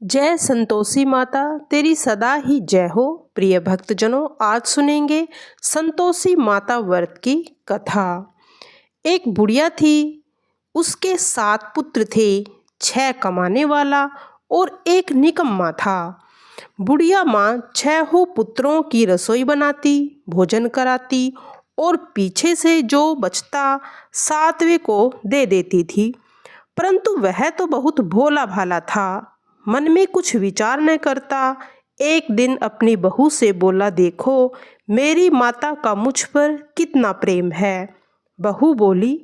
जय संतोषी माता, तेरी सदा ही जय हो। प्रिय भक्तजनों, आज सुनेंगे संतोषी माता व्रत की कथा। एक बुढ़िया थी, उसके 7 पुत्र थे, 6 कमाने वाला और एक निकम्मा था। बुढ़िया माँ 6 पुत्रों की रसोई बनाती, भोजन कराती और पीछे से जो बचता 7वें को दे देती थी। परंतु वह तो बहुत भोला भाला था, मन में कुछ विचार न करता। एक दिन अपनी बहू से बोला, देखो मेरी माता का मुझ पर कितना प्रेम है। बहू बोली,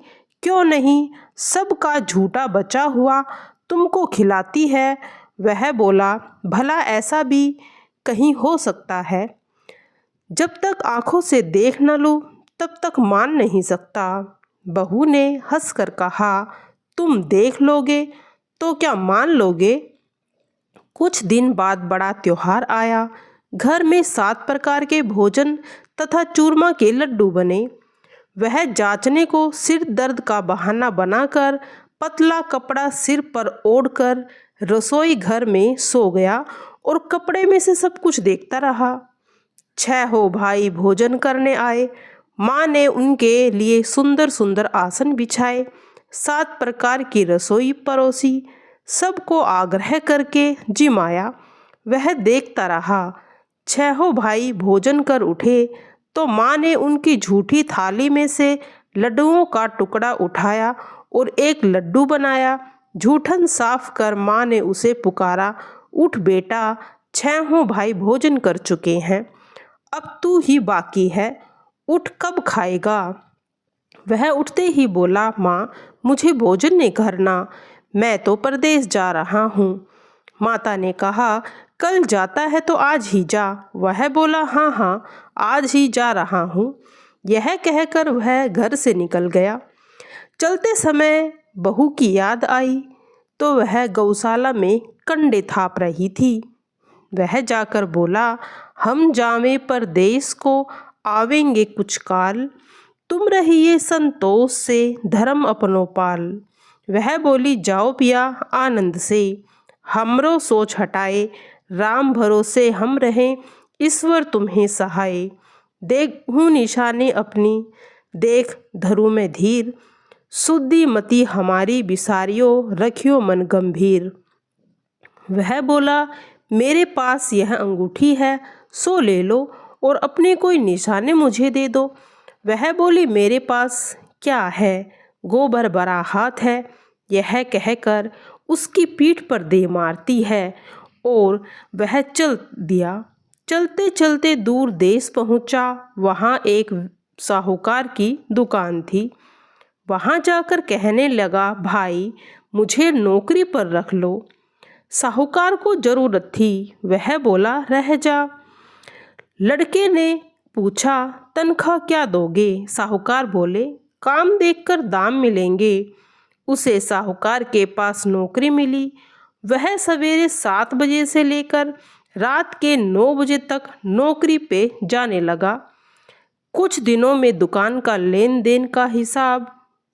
क्यों नहीं, सबका झूठा बचा हुआ तुमको खिलाती है। वह बोला, भला ऐसा भी कहीं हो सकता है। जब तक आंखों से देख न लूं तब तक मान नहीं सकता। बहू ने हंसकर कहा, तुम देख लोगे तो क्या मान लोगे। कुछ दिन बाद बड़ा त्योहार आया। घर में 7 प्रकार के भोजन तथा चूरमा के लड्डू बने। वह जांचने को सिर दर्द का बहाना बनाकर पतला कपड़ा सिर पर ओढ़कर रसोई घर में सो गया और कपड़े में से सब कुछ देखता रहा। 6 भाई भोजन करने आए। माँ ने उनके लिए सुंदर सुंदर आसन बिछाए, 7 प्रकार की रसोई परोसी, सबको आग्रह करके जिमाया। वह देखता रहा। 6 भाई भोजन कर उठे तो माँ ने उनकी झूठी थाली में से लड्डुओं का टुकड़ा उठाया और एक लड्डू बनाया। झूठन साफ कर माँ ने उसे पुकारा, उठ बेटा, 6 भाई भोजन कर चुके हैं, अब तू ही बाकी है, उठ, कब खाएगा। वह उठते ही बोला, माँ मुझे भोजन नहीं करना, मैं तो परदेश जा रहा हूँ। माता ने कहा, कल जाता है तो आज ही जा। वह बोला, हाँ हाँ, आज ही जा रहा हूँ। यह कहकर वह घर से निकल गया। चलते समय बहू की याद आई तो वह गौशाला में कंडे थाप रही थी। वह जाकर बोला, हम जावें परदेश को, आवेंगे कुछ काल, तुम रहिए संतोष से, धर्म अपनो पाल। वह बोली, जाओ पिया आनंद से, हमरो सोच हटाए, राम भरोसे हम रहें, ईश्वर तुम्हें सहाय। देखूं निशाने अपनी, देख धरूं मैं धीर, शुद्धि मति हमारी बिसारियो, रखियो मन गंभीर। वह बोला, मेरे पास यह अंगूठी है, सो ले लो और अपने कोई निशाने मुझे दे दो। वह बोली, मेरे पास क्या है, गोबर भरा हाथ है। यह कहकर उसकी पीठ पर दे मारती है और वह चल दिया। चलते चलते दूर देश पहुंचा। वहाँ एक साहूकार की दुकान थी। वहाँ जाकर कहने लगा, भाई मुझे नौकरी पर रख लो। साहूकार को जरूरत थी। वह बोला, रह जा। लड़के ने पूछा, तनख्वाह क्या दोगे। साहूकार बोले, काम देखकर दाम मिलेंगे। उसे साहूकार के पास नौकरी मिली। वह सवेरे 7 बजे से लेकर रात के 9 बजे तक नौकरी पे जाने लगा। कुछ दिनों में दुकान का लेन देन का हिसाब,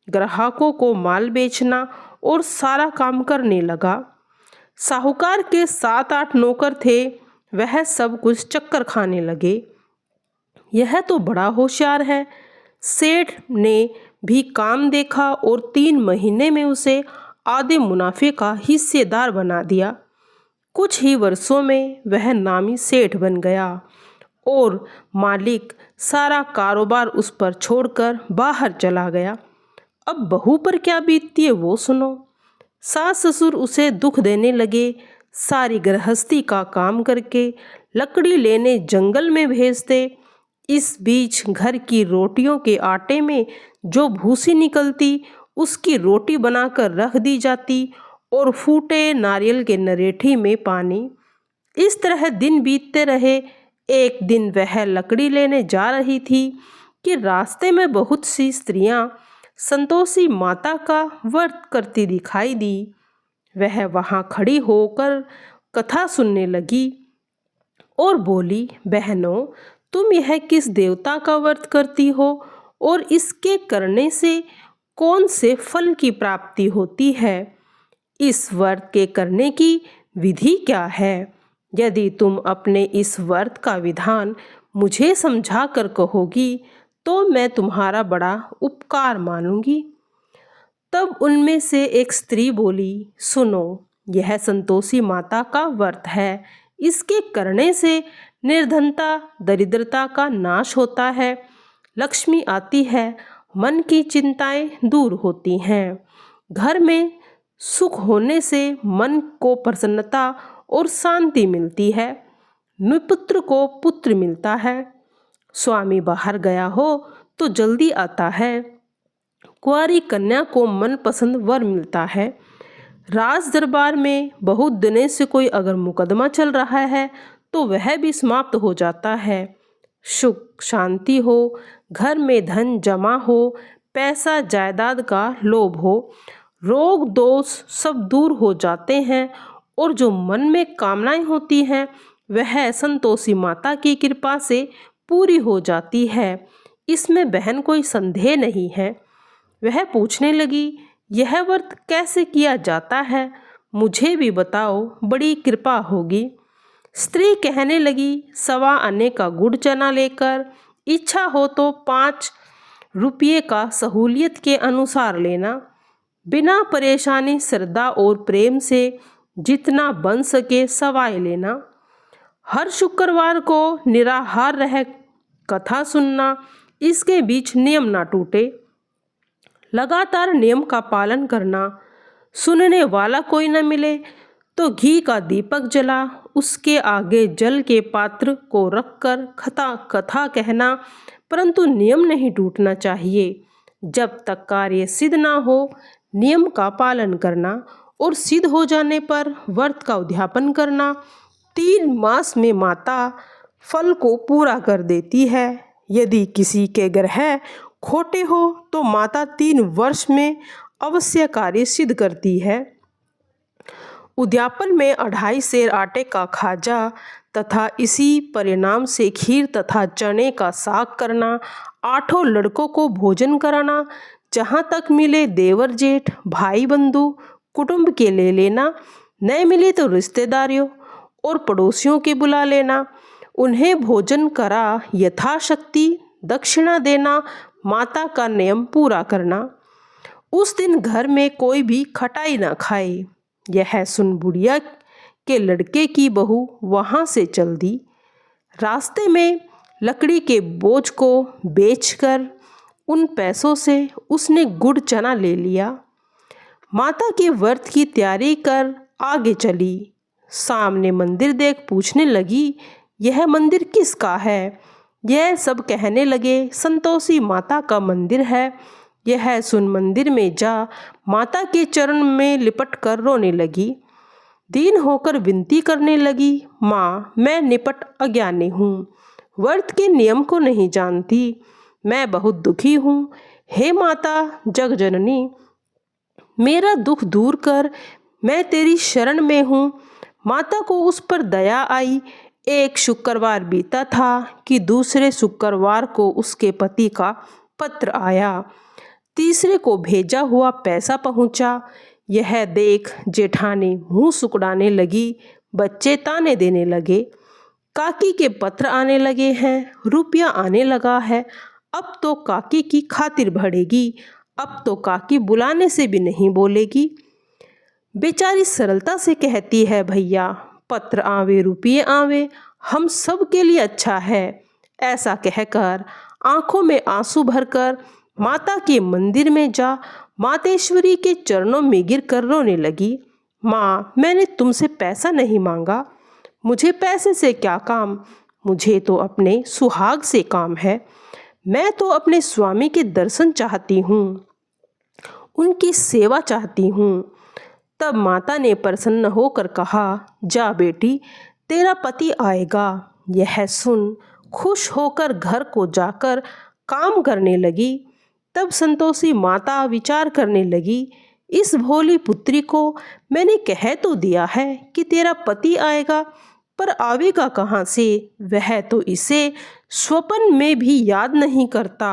ग्राहकों को माल बेचना और सारा काम करने लगा। साहूकार के 7-8 नौकर थे। वह सब कुछ चक्कर खाने लगे। यह तो बड़ा होशियार है। सेठ ने भी काम देखा और 3 महीने में उसे आधे मुनाफे का हिस्सेदार बना दिया। कुछ ही वर्षों में वह नामी सेठ बन गया और मालिक सारा कारोबार उस पर छोड़कर बाहर चला गया। अब बहू पर क्या बीतती है वो सुनो। सास ससुर उसे दुख देने लगे। सारी गृहस्थी का काम करके लकड़ी लेने जंगल में भेजते। इस बीच घर की रोटियों के आटे में जो भूसी निकलती उसकी रोटी बनाकर रख दी जाती और फूटे नारियल के नरेठी में पानी। इस तरह दिन बीतते रहे। एक दिन वह लकड़ी लेने जा रही थी कि रास्ते में बहुत सी स्त्रियां संतोषी माता का व्रत करती दिखाई दी। वह वहां खड़ी होकर कथा सुनने लगी और बोली, बहनों तुम यह किस देवता का व्रत करती हो और इसके करने से कौन से फल की प्राप्ति होती है। इस व्रत के करने की विधि क्या है? यदि तुम अपने इस व्रत का विधान मुझे समझा कर कहोगी तो मैं तुम्हारा बड़ा उपकार मानूंगी। तब उनमें से एक स्त्री बोली, सुनो, यह संतोषी माता का व्रत है। इसके करने से निर्धनता दरिद्रता का नाश होता है, लक्ष्मी आती है, मन की चिंताएं दूर होती हैं, घर में सुख होने से मन को प्रसन्नता और शांति मिलती है, निपुत्र को पुत्र मिलता है, स्वामी बाहर गया हो तो जल्दी आता है, कुंवारी कन्या को मनपसंद वर मिलता है, राज दरबार में बहुत दिनों से कोई अगर मुकदमा चल रहा है तो वह भी समाप्त हो जाता है, सुख शांति हो, घर में धन जमा हो, पैसा जायदाद का लोभ हो, रोग दोष सब दूर हो जाते हैं और जो मन में कामनाएं होती हैं वह संतोषी माता की कृपा से पूरी हो जाती है। इसमें बहन कोई संदेह नहीं है। वह पूछने लगी, यह व्रत कैसे किया जाता है? मुझे भी बताओ, बड़ी कृपा होगी। स्त्री कहने लगी, 1.25 आने का गुड़ चना लेकर, इच्छा हो तो 5 रुपये का सहूलियत के अनुसार लेना, बिना परेशानी श्रद्धा और प्रेम से जितना बन सके सवाए लेना, हर शुक्रवार को निराहार रह कथा सुनना, इसके बीच नियम ना टूटे, लगातार नियम का पालन करना, सुनने वाला कोई न मिले तो घी का दीपक जला उसके आगे जल के पात्र को रखकर कथा कहना, परंतु नियम नहीं टूटना चाहिए। जब तक कार्य सिद्ध ना हो नियम का पालन करना और सिद्ध हो जाने पर व्रत का उद्यापन करना। 3 मास में माता फल को पूरा कर देती है। यदि किसी के ग्रह खोटे हो तो माता 3 वर्ष में अवश्य कार्य सिद्ध करती है। उद्यापन में 2.5 सेर आटे का खाजा तथा इसी परिणाम से खीर तथा चने का साग करना, 8 लड़कों को भोजन कराना, जहाँ तक मिले देवर जेठ भाई बंधु कुटुंब के ले लेना, न मिले तो रिश्तेदारियों और पड़ोसियों के बुला लेना, उन्हें भोजन करा यथाशक्ति दक्षिणा देना, माता का नियम पूरा करना। उस दिन घर में कोई भी खटाई ना खाए। यह सुन बुढ़िया के लड़के की बहू वहाँ से चल दी। रास्ते में लकड़ी के बोझ को बेचकर उन पैसों से उसने गुड़ चना ले लिया। माता के व्रत की तैयारी कर आगे चली। सामने मंदिर देख पूछने लगी, यह मंदिर किसका है? यह सब कहने लगे, संतोषी माता का मंदिर है। यह सुन मंदिर में जा माता के चरण में लिपट कर रोने लगी। दीन होकर विनती करने लगी, माँ, मैं निपट अज्ञानी हूँ, व्रत के नियम को नहीं जानती, मैं बहुत दुखी हूँ। हे माता जगजननी, मेरा दुख दूर कर, मैं तेरी शरण में हूँ। माता को उस पर दया आई। एक शुक्रवार बीता था कि दूसरे शुक्रवार को उसके पति का पत्र आया। तीसरे को भेजा हुआ पैसा पहुंचा। यह देख जेठानी मुंह सुकुड़ाने लगी, बच्चे ताने देने लगे, काकी के पत्र आने लगे हैं, रुपया आने लगा है, अब तो काकी की खातिर बढ़ेगी, अब तो काकी बुलाने से भी नहीं बोलेगी। बेचारी सरलता से कहती है, भैया पत्र आवे रुपये आवे, हम सब के लिए अच्छा है। ऐसा कहकर आंखों में आंसू भरकर माता के मंदिर में जा मातेश्वरी के चरणों में गिर कर रोने लगी। माँ, मैंने तुमसे पैसा नहीं मांगा, मुझे पैसे से क्या काम, मुझे तो अपने सुहाग से काम है। मैं तो अपने स्वामी के दर्शन चाहती हूँ, उनकी सेवा चाहती हूँ। तब माता ने प्रसन्न होकर कहा, जा बेटी, तेरा पति आएगा। यह सुन खुश होकर घर को जाकर काम करने लगी। तब संतोषी माता विचार करने लगी, इस भोली पुत्री को मैंने कह तो दिया है कि तेरा पति आएगा, पर आवेगा कहाँ से? वह तो इसे स्वप्न में भी याद नहीं करता।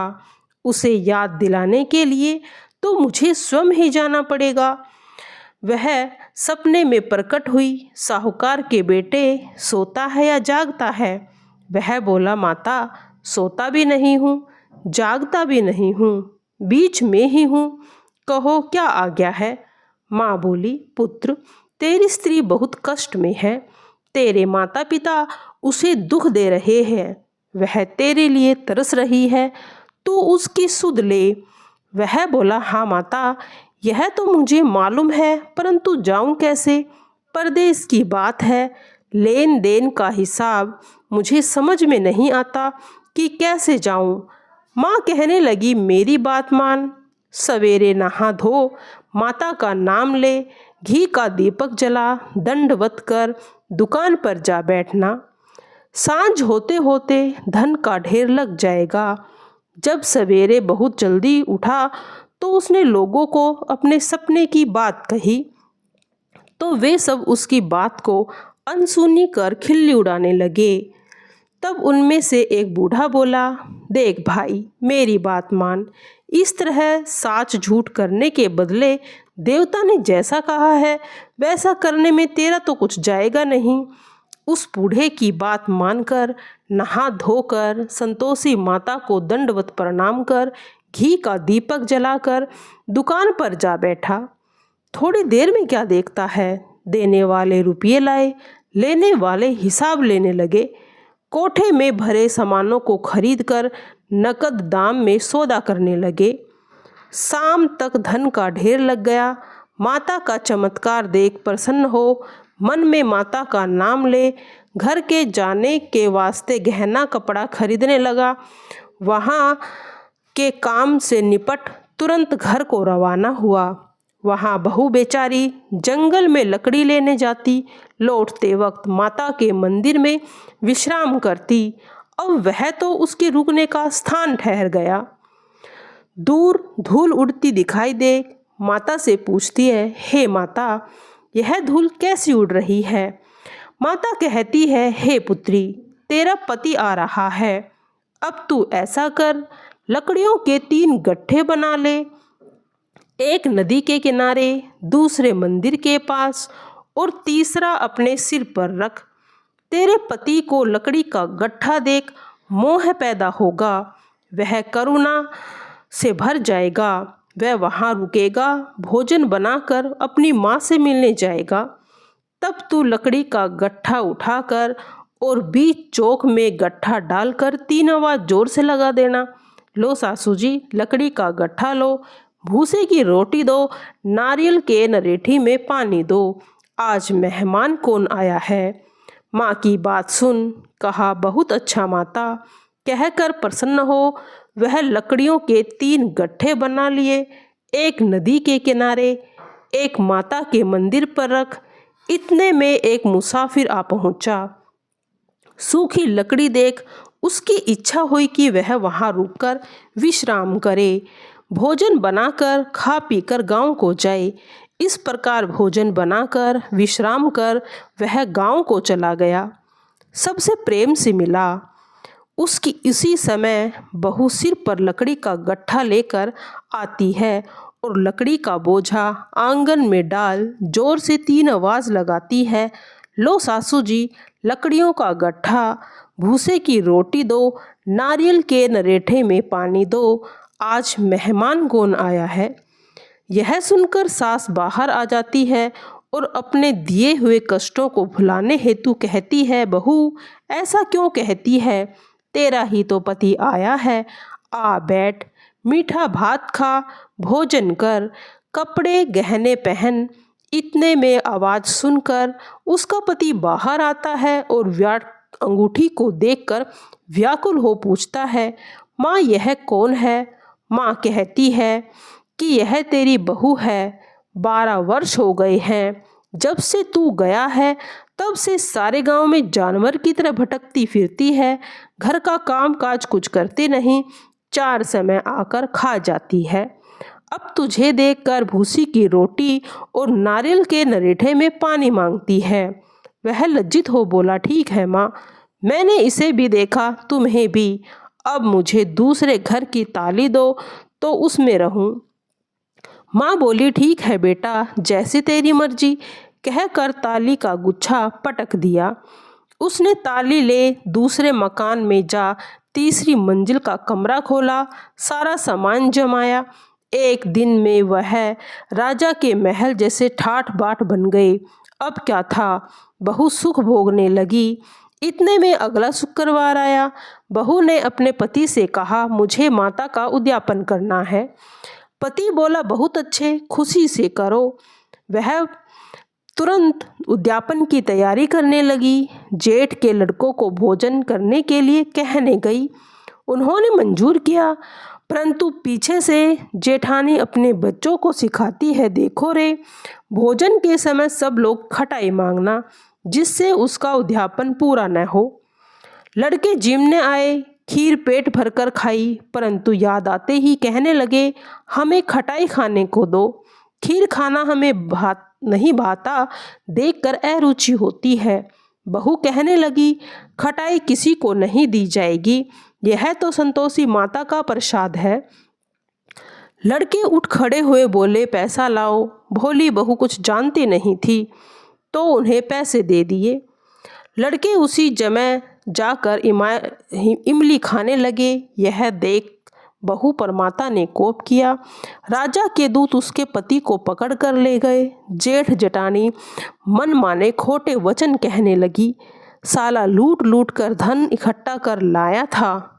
उसे याद दिलाने के लिए तो मुझे स्वयं ही जाना पड़ेगा। वह सपने में प्रकट हुई। साहूकार के बेटे, सोता है या जागता है? वह बोला, माता, सोता भी नहीं हूँ, जागता भी नहीं हूँ, बीच में ही हूँ। कहो क्या आज्ञा है? माँ बोली, पुत्र, तेरी स्त्री बहुत कष्ट में है। तेरे माता पिता उसे दुख दे रहे हैं। वह तेरे लिए तरस रही है, तू उसकी सुध ले। वह बोला, हाँ माता, यह तो मुझे मालूम है, परंतु जाऊं कैसे? परदेश की बात है, लेन देन का हिसाब मुझे समझ में नहीं आता कि कैसे जाऊं। माँ कहने लगी, मेरी बात मान, सवेरे नहा धो, माता का नाम ले, घी का दीपक जला, दंडवत कर दुकान पर जा बैठना। सांझ होते होते धन का ढेर लग जाएगा। जब सवेरे बहुत जल्दी उठा तो उसने लोगों को अपने सपने की बात कही, तो वे सब उसकी बात को अनसुनी कर खिल्ली उड़ाने लगे। तब उनमें से एक बूढ़ा बोला, देख भाई, मेरी बात मान। इस तरह साच झूठ करने के बदले देवता ने जैसा कहा है वैसा करने में तेरा तो कुछ जाएगा नहीं। उस बूढ़े की बात मानकर नहा धोकर संतोषी माता को दंडवत प्रणाम कर घी का दीपक जलाकर दुकान पर जा बैठा। थोड़ी देर में क्या देखता है, देने वाले रुपये लाए, लेने वाले हिसाब लेने लगे। कोठे में भरे सामानों को खरीदकर नकद दाम में सौदा करने लगे। शाम तक धन का ढेर लग गया। माता का चमत्कार देख प्रसन्न हो मन में माता का नाम ले घर के जाने के वास्ते गहना कपड़ा खरीदने लगा। वहाँ के काम से निपट तुरंत घर को रवाना हुआ। वहाँ बहू बेचारी जंगल में लकड़ी लेने जाती, लौटते वक्त माता के मंदिर में विश्राम करती। अब वह तो उसके रुकने का स्थान ठहर गया। दूर धूल उड़ती दिखाई दे। माता से पूछती है, हे माता, यह धूल कैसी उड़ रही है? माता कहती है, हे पुत्री, तेरा पति आ रहा है। अब तू ऐसा कर, लकड़ियों के 3 गट्ठे बना ले, एक नदी के किनारे, दूसरे मंदिर के पास और तीसरा अपने सिर पर रख। तेरे पति को लकड़ी का गट्ठा देख मोह पैदा होगा, वह करुणा से भर जाएगा। वह वहाँ रुकेगा, भोजन बनाकर अपनी माँ से मिलने जाएगा। तब तू लकड़ी का गट्ठा उठाकर और बीच चौक में गट्ठा डालकर 3 आवाज़ जोर से लगा देना। लो सासू जी, लकड़ी का गट्ठा लो, भूसे की रोटी दो, नारियल के नरेठी में पानी दो। आज मेहमान कौन आया है? माँ की बात सुन कहा, बहुत अच्छा माता। कहकर प्रसन्न हो वह लकड़ियों के 3 गट्ठे बना लिए, एक नदी के किनारे, एक माता के मंदिर पर रख। इतने में एक मुसाफिर आ पहुंचा। सूखी लकड़ी देख उसकी इच्छा हुई कि वह वहां रुककर विश्राम करे, भोजन बनाकर खा पीकर गांव को जाए। इस प्रकार भोजन बनाकर विश्राम कर वह गांव को चला गया। सबसे प्रेम से मिला। उसकी इसी समय बहू सिर पर लकड़ी का गट्ठा लेकर आती है और लकड़ी का बोझा आंगन में डाल जोर से 3 आवाज़ लगाती है, लो सासू जी, लकड़ियों का गट्ठा, भूसे की रोटी दो, नारियल के नरेठे में पानी दो। आज मेहमान कौन आया है? यह सुनकर सास बाहर आ जाती है और अपने दिए हुए कष्टों को भुलाने हेतु कहती है, बहू, ऐसा क्यों कहती है? तेरा ही तो पति आया है। आ बैठ, मीठा भात खा, भोजन कर, कपड़े गहने पहन। इतने में आवाज़ सुनकर उसका पति बाहर आता है और व्याट अंगूठी को देखकर व्याकुल हो पूछता है, माँ, यह कौन है? माँ कहती है कि यह तेरी बहू है। 12 वर्ष हो गए हैं जब से तू गया है, तब से सारे गांव में जानवर की तरह भटकती फिरती है। घर का काम काज कुछ करती नहीं, 4 समय आकर खा जाती है। अब तुझे देखकर भूसी की रोटी और नारियल के नरेठे में पानी मांगती है। वह लज्जित हो बोला, ठीक है माँ, मैंने इसे भी देखा, तुम्हें भी। अब मुझे दूसरे घर की ताली दो तो उसमें रहूं। माँ बोली, ठीक है बेटा, जैसी तेरी मर्जी, कहकर ताली का गुच्छा पटक दिया। उसने ताली ले दूसरे मकान में जा तीसरी मंजिल का कमरा खोला, सारा सामान जमाया। एक दिन में वह राजा के महल जैसे ठाठ बाट बन गए। अब क्या था, बहू सुख भोगने लगी। इतने में अगला शुक्रवार आया। बहू ने अपने पति से कहा, मुझे माता का उद्यापन करना है। पति बोला, बहुत अच्छे, खुशी से करो। वह तुरंत उद्यापन की तैयारी करने लगी। जेठ के लड़कों को भोजन करने के लिए कहने गई। उन्होंने मंजूर किया, परंतु पीछे से जेठानी अपने बच्चों को सिखाती है, देखो रे, भोजन के समय सब लोग खटाई मांगना, जिससे उसका उद्यापन पूरा न हो। लड़के जिमने आए, खीर पेट भरकर खाई, परंतु याद आते ही कहने लगे, हमें खटाई खाने को दो, खीर खाना हमें नहीं भाता, देखकर अरुचि होती है। बहू कहने लगी, खटाई किसी को नहीं दी जाएगी, यह तो संतोषी माता का प्रसाद है। लड़के उठ खड़े हुए बोले, पैसा लाओ। भोली बहू कुछ जानती नहीं थी, तो उन्हें पैसे दे दिए। लड़के उसी जमे जाकर इमली खाने लगे। यह देख बहू पर माता ने कोप किया। राजा के दूत उसके पति को पकड़ कर ले गए। जेठ जेठानी मन माने खोटे वचन कहने लगी, साला लूट लूट कर धन इकट्ठा कर लाया था,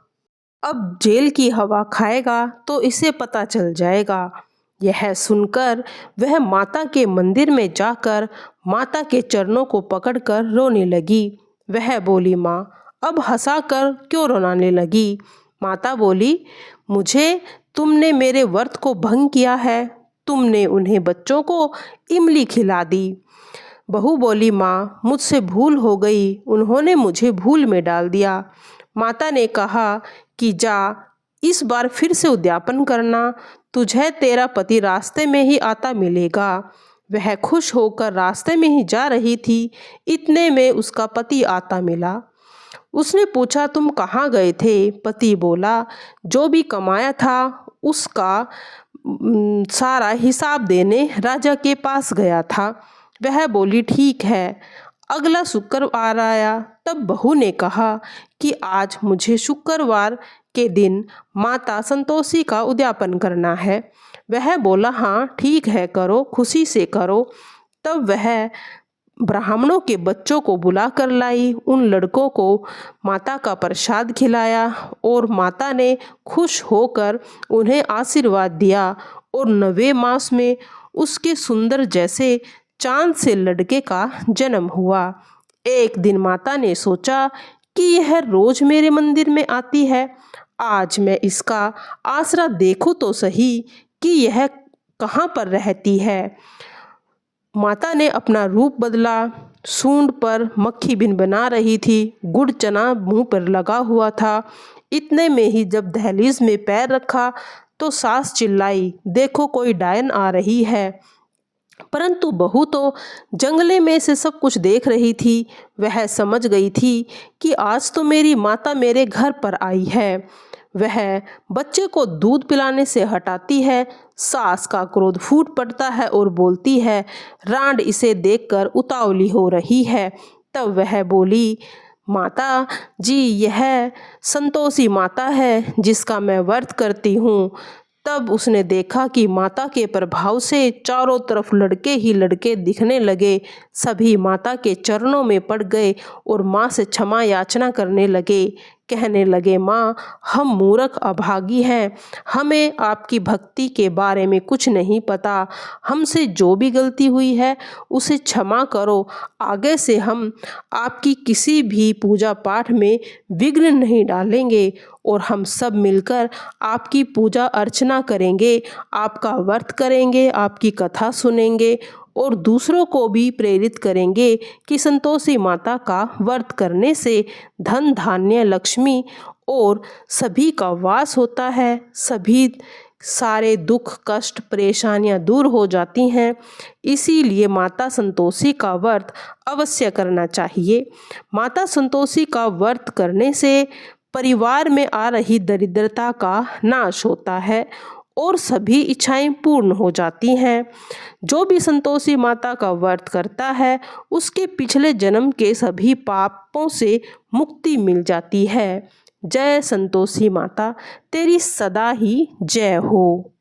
अब जेल की हवा खाएगा तो इसे पता चल जाएगा। यह सुनकर वह माता के मंदिर में जाकर माता के चरणों को पकड़कर रोने लगी। वह बोली, माँ, अब हंसाकर क्यों रोने लगी? माता बोली, मुझे तुमने मेरे व्रत को भंग किया है, तुमने उन्हें बच्चों को इमली खिला दी। बहू बोली, माँ, मुझसे भूल हो गई, उन्होंने मुझे भूल में डाल दिया। माता ने कहा कि जा, इस बार फिर से उद्यापन करना, तुझे तेरा पति रास्ते में ही आता मिलेगा। वह खुश होकर रास्ते में ही जा रही थी। इतने में उसका पति आता मिला। उसने पूछा, तुम कहाँ गए थे? पति बोला, जो भी कमाया था उसका सारा हिसाब देने राजा के पास गया था। वह बोली, ठीक है। अगला शुक्रवार आया। तब बहू ने कहा कि आज मुझे शुक्रवार के दिन माता संतोषी का उद्यापन करना है। वह बोला, हाँ ठीक है, करो, खुशी से करो। तब वह ब्राह्मणों के बच्चों को बुला कर लाई। उन लड़कों को माता का प्रसाद खिलाया और माता ने खुश होकर उन्हें आशीर्वाद दिया और 9वें मास में उसके सुंदर जैसे चांद से लड़के का जन्म हुआ। एक दिन माता ने सोचा कि यह रोज मेरे मंदिर में आती है, आज मैं इसका आसरा देखूं तो सही कि यह कहाँ पर रहती है। माता ने अपना रूप बदला। सूंड पर मक्खी बिन बना रही थी, गुड़ चना मुंह पर लगा हुआ था। इतने में ही जब दहलीज में पैर रखा तो सास चिल्लाई, देखो कोई डायन आ रही है। परंतु बहू तो जंगले में से सब कुछ देख रही थी। वह समझ गई थी कि आज तो मेरी माता मेरे घर पर आई है। वह बच्चे को दूध पिलाने से हटाती है। सास का क्रोध फूट पड़ता है और बोलती है, रांड इसे देखकर उतावली हो रही है। तब वह बोली, माता जी, यह संतोषी माता है जिसका मैं व्रत करती हूँ। तब उसने देखा कि माता के प्रभाव से चारों तरफ लड़के ही लड़के दिखने लगे। सभी माता के चरणों में पड़ गए और माँ से क्षमा याचना करने लगे। कहने लगे, माँ, हम मूर्ख अभागी हैं, हमें आपकी भक्ति के बारे में कुछ नहीं पता। हमसे जो भी गलती हुई है उसे क्षमा करो। आगे से हम आपकी किसी भी पूजा पाठ में विघ्न नहीं डालेंगे और हम सब मिलकर आपकी पूजा अर्चना करेंगे, आपका व्रत करेंगे, आपकी कथा सुनेंगे और दूसरों को भी प्रेरित करेंगे कि संतोषी माता का व्रत करने से धन धान्य लक्ष्मी और सभी का वास होता है, सभी सारे दुख कष्ट परेशानियां दूर हो जाती हैं। इसीलिए माता संतोषी का व्रत अवश्य करना चाहिए। माता संतोषी का व्रत करने से परिवार में आ रही दरिद्रता का नाश होता है और सभी इच्छाएं पूर्ण हो जाती हैं। जो भी संतोषी माता का व्रत करता है उसके पिछले जन्म के सभी पापों से मुक्ति मिल जाती है। जय संतोषी माता, तेरी सदा ही जय हो।